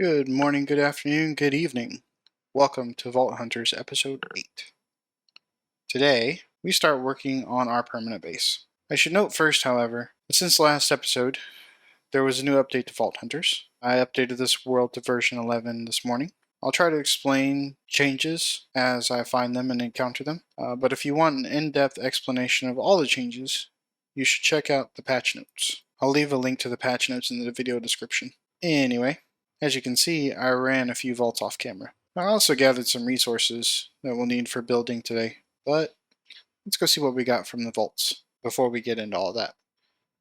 Good morning, good afternoon, good evening. Welcome to Vault Hunters episode 8. Today, we start working on our permanent base. I should note first, however, that since the last episode, there was a new update to Vault Hunters. I updated this world to version 11 this morning. I'll try to explain changes as I find them and encounter them, but if you want an in-depth explanation of all the changes, you should check out the patch notes. I'll leave a link to the patch notes in the video description. Anyway, as you can see, I ran a few vaults off camera. I also gathered some resources that we'll need for building today, but let's go see what we got from the vaults before we get into all that.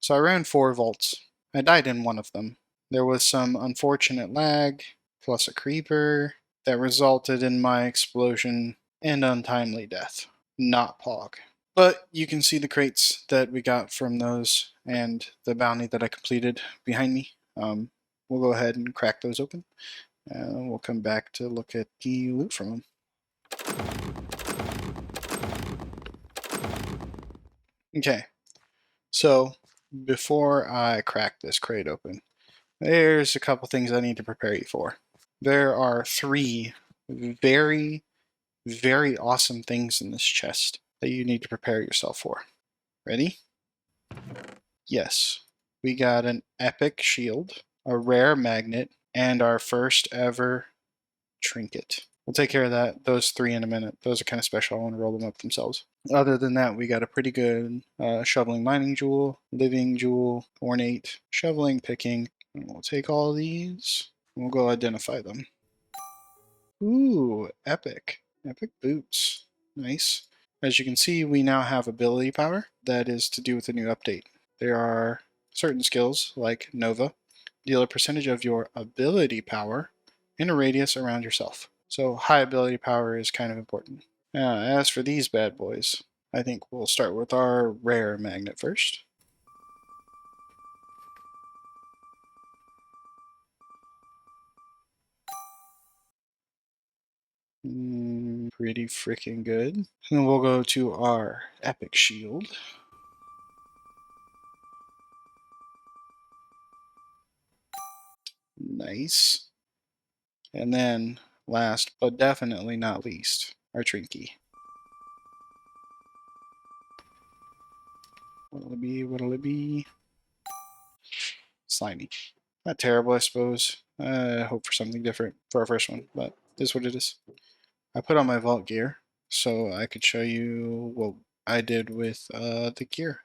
So I ran 4 vaults. I died in one of them. There was some unfortunate lag, plus a creeper, that resulted in my explosion and untimely death. Not Pog. But you can see the crates that we got from those and the bounty that I completed behind me. We'll go ahead and crack those open, and we'll come back to look at the loot from them. Okay, so before I crack this crate open, there's a couple things I need to prepare you for. There are 3 very, very awesome things in this chest that you need to prepare yourself for. Ready? Yes, we got an epic shield, a rare magnet, and our first ever trinket. We'll take care of those 3 in a minute. Those are kind of special. I want to roll them up themselves. Other than that, we got a pretty good shoveling mining jewel, living jewel, ornate, shoveling, picking. And we'll take all these. And we'll go identify them. Ooh, epic. Epic boots. Nice. As you can see, we now have ability power. That is to do with the new update. There are certain skills, like Nova, deal a percentage of your ability power in a radius around yourself. So high ability power is kind of important. Now, as for these bad boys, I think we'll start with our rare magnet first. Pretty freaking good. And then we'll go to our epic shield. Nice. And then, last but definitely not least, our Trinky. What'll it be? What'll it be? Slimy. Not terrible, I suppose. I hope for something different for our first one, but this is what it is. I put on my vault gear so I could show you what I did with the gear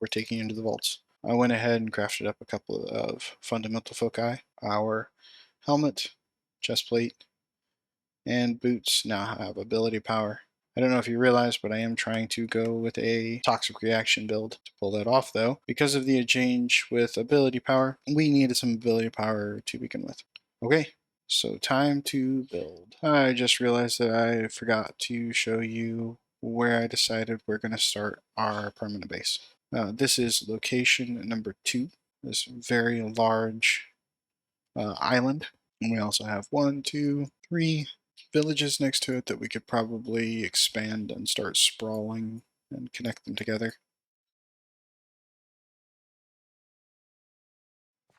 we're taking into the vaults. I went ahead and crafted up a couple of fundamental foci. Our helmet, chest plate, and boots now have ability power. I don't know if you realize, but I am trying to go with a toxic reaction build. To pull that off, though, because of the change with ability power, we needed some ability power to begin with. Okay, so time to build. I just realized that I forgot to show you where I decided we're going to start our permanent base. This is location number 2, this very large island. And we also have 1, 2, 3 villages next to it that we could probably expand and start sprawling and connect them together.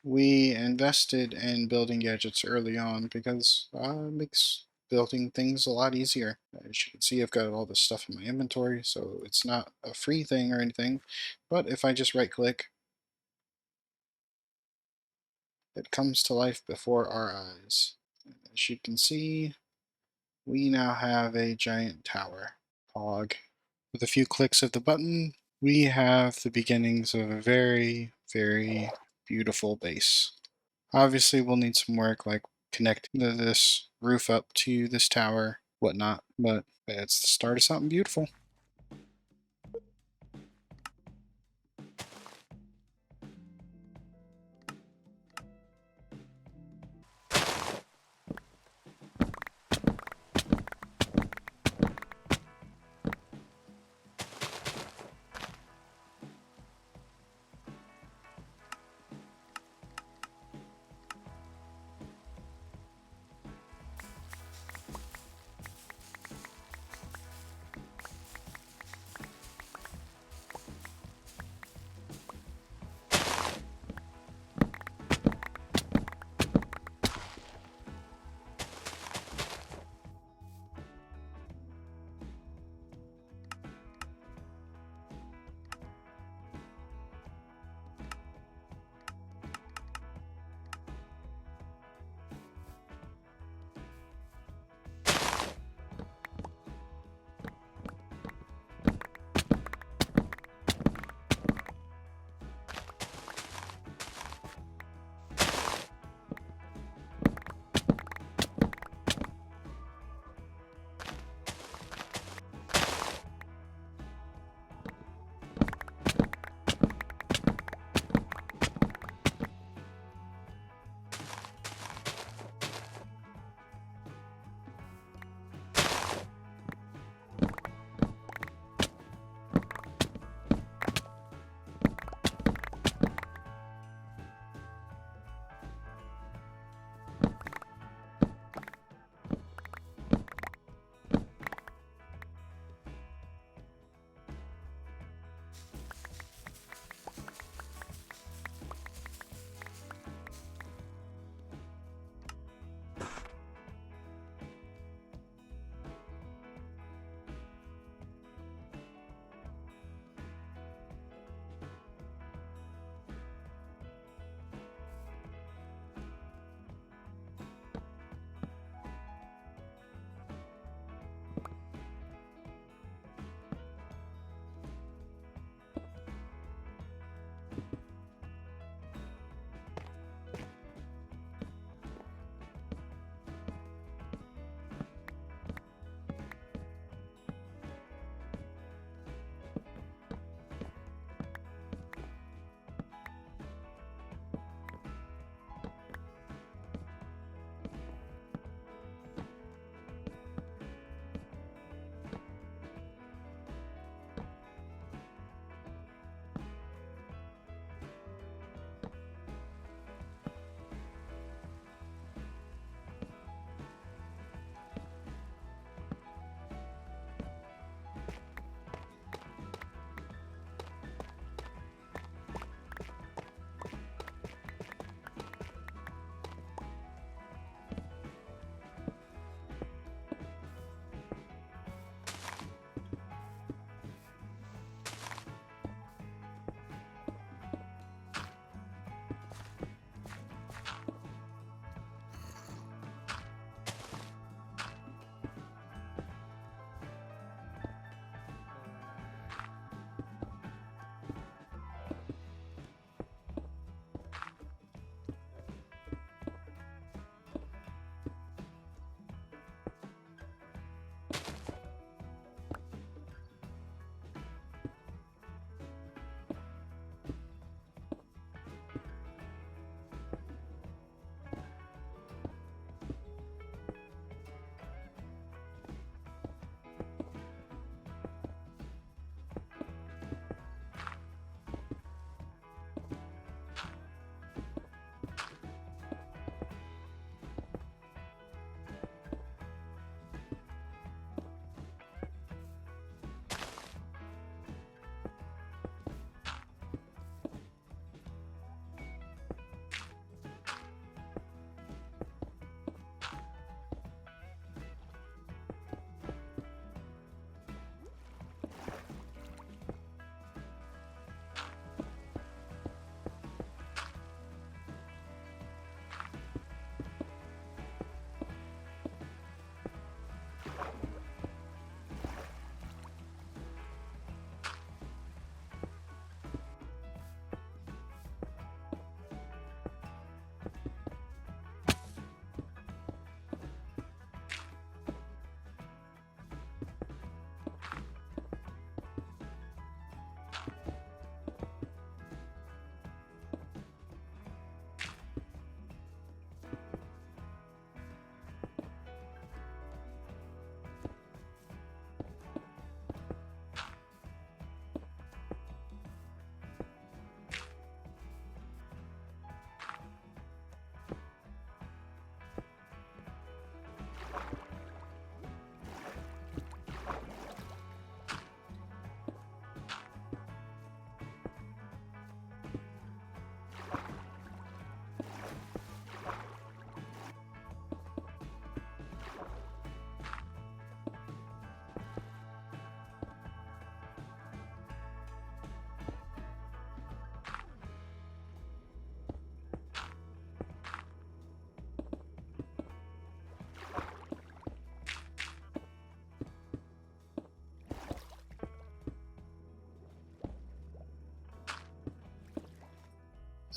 We invested in building gadgets early on because it makes building things a lot easier. As you can see, I've got all this stuff in my inventory, so it's not a free thing or anything. But if I just right click, it comes to life before our eyes. As you can see, we now have a giant tower. Pog. With a few clicks of the button, we have the beginnings of a very, very beautiful base. Obviously, we'll need some work like connecting this roof up to this tower, whatnot, but it's the start of something beautiful.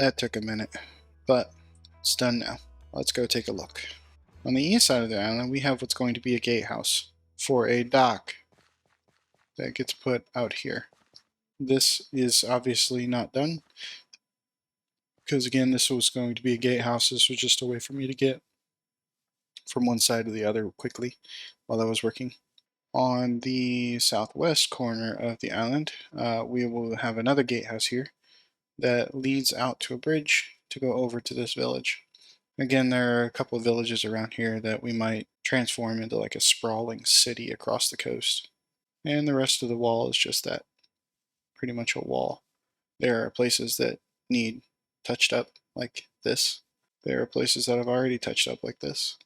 That took a minute, but it's done now. Let's go take a look. On the east side of the island, we have what's going to be a gatehouse for a dock that gets put out here. This is obviously not done, because again, this was going to be a gatehouse. This was just a way for me to get from one side to the other quickly while I was working. On the southwest corner of the island, we will have another gatehouse here that leads out to a bridge to go over to this village. Again, there are a couple of villages around here that we might transform into like a sprawling city across the coast. And the rest of the wall is just that, pretty much a wall. There are places that need touched up like this. There are places that have already touched up like this.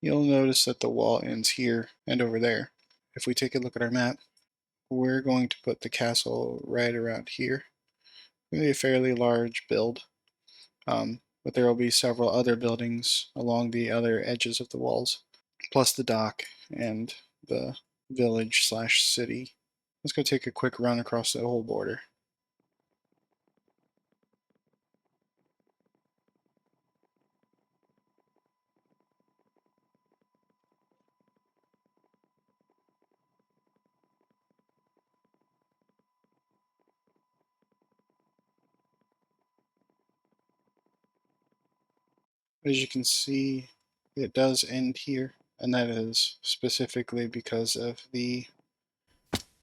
You'll notice that the wall ends here and over there. If we take a look at our map, we're going to put the castle right around here. Maybe a fairly large build, but there will be several other buildings along the other edges of the walls, plus the dock and the village slash city. Let's go take a quick run across the whole border. As you can see, it does end here, and that is specifically because of the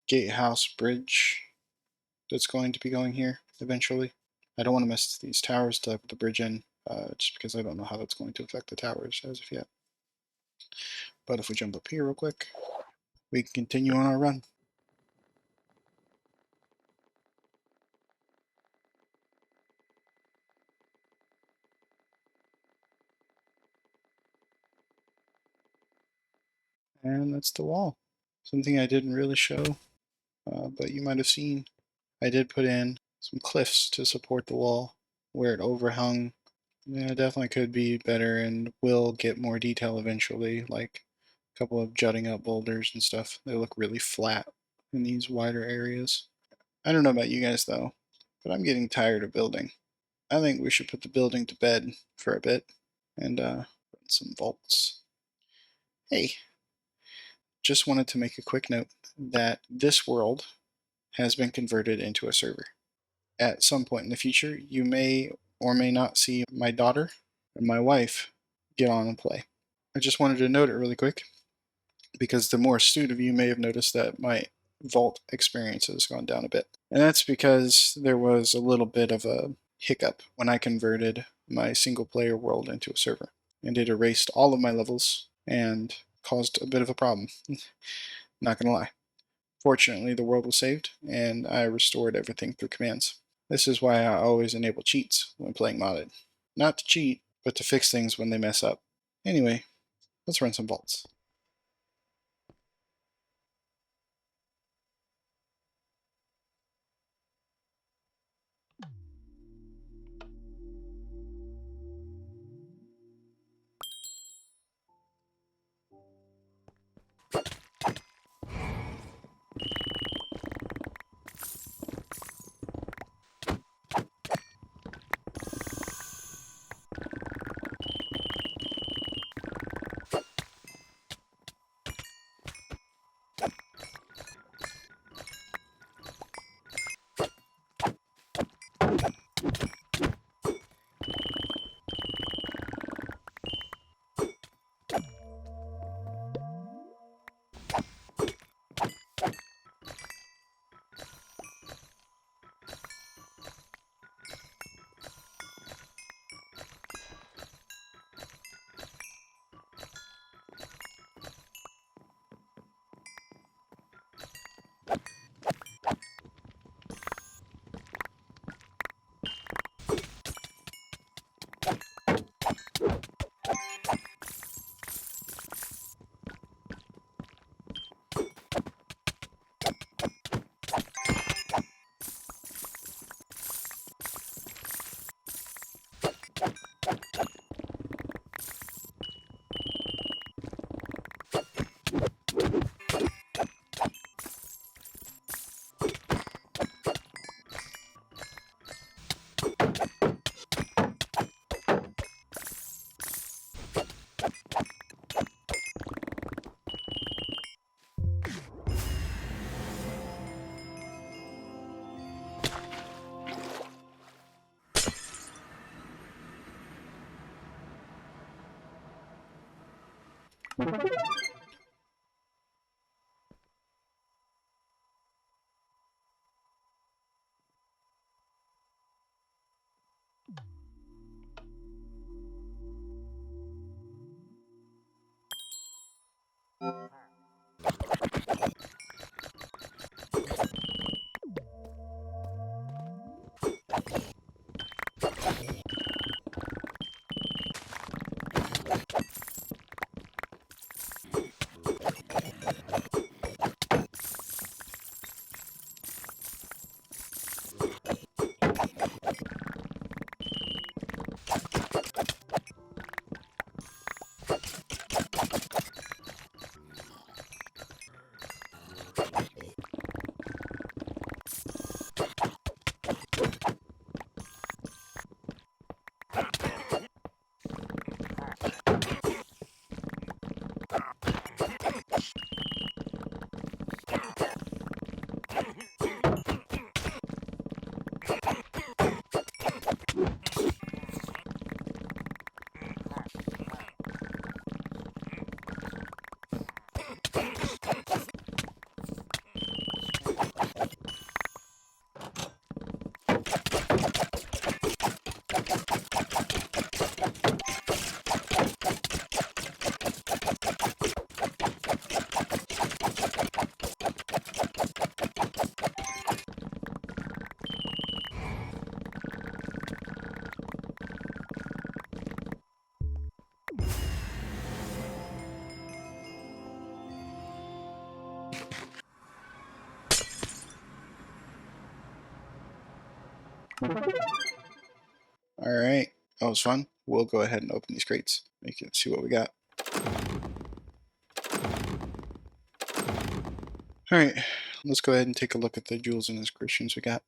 gatehouse bridge that's going to be going here eventually. I don't want to mess these towers to put the bridge in, just because I don't know how that's going to affect the towers as of yet. But if we jump up here real quick, we can continue on our run. And that's the wall. Something I didn't really show, but you might have seen. I did put in some cliffs to support the wall where it overhung. Yeah, it definitely could be better and will get more detail eventually, like a couple of jutting up boulders and stuff. They look really flat in these wider areas. I don't know about you guys though, but I'm getting tired of building. I think we should put the building to bed for a bit and put some vaults. Hey, just wanted to make a quick note that this world has been converted into a server. At some point in the future, you may or may not see my daughter and my wife get on and play. I just wanted to note it really quick because the more astute of you may have noticed that my vault experience has gone down a bit. And that's because there was a little bit of a hiccup when I converted my single player world into a server. And it erased all of my levels and caused a bit of a problem. Not gonna lie. Fortunately, the world was saved, and I restored everything through commands. This is why I always enable cheats when playing modded. Not to cheat, but to fix things when they mess up. Anyway, let's run some vaults. Alright, that was fun. We'll go ahead and open these crates. You can see what we got. Alright, let's go ahead and take a look at the jewels and inscriptions we got.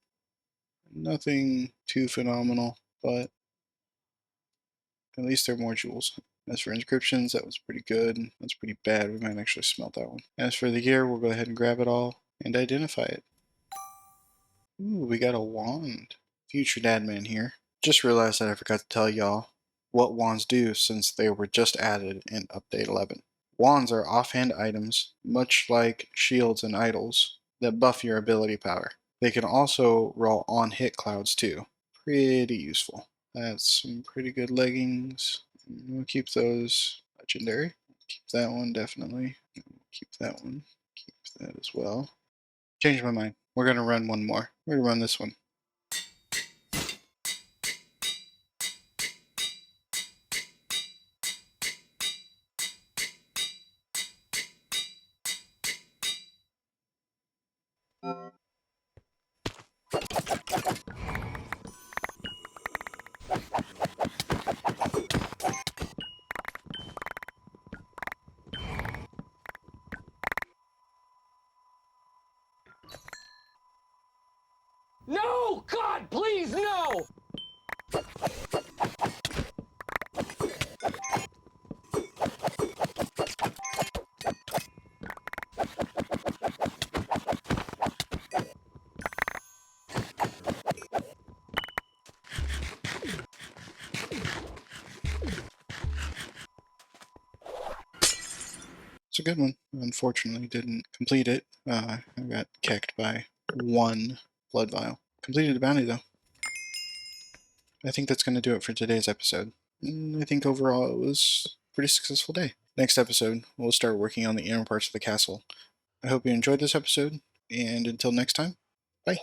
Nothing too phenomenal, but at least they're more jewels. As for inscriptions, that was pretty good. That's pretty bad. We might actually smelt that one. As for the gear, we'll go ahead and grab it all and identify it. Ooh, we got a wand. Future Dadman here. Just realized that I forgot to tell y'all what wands do since they were just added in Update 11. Wands are offhand items, much like shields and idols, that buff your ability power. They can also roll on hit clouds too. Pretty useful. That's some pretty good leggings. We'll keep those legendary. Keep that one definitely. Keep that one. Keep that as well. Change my mind. We're going to run one more. We're going to run this one. No! God, please, no! It's a good one. Unfortunately, didn't complete it. I got kicked by one blood vial. Completed the bounty, though. I think that's going to do it for today's episode. I think overall it was a pretty successful day. Next episode, we'll start working on the inner parts of the castle. I hope you enjoyed this episode, and until next time, bye.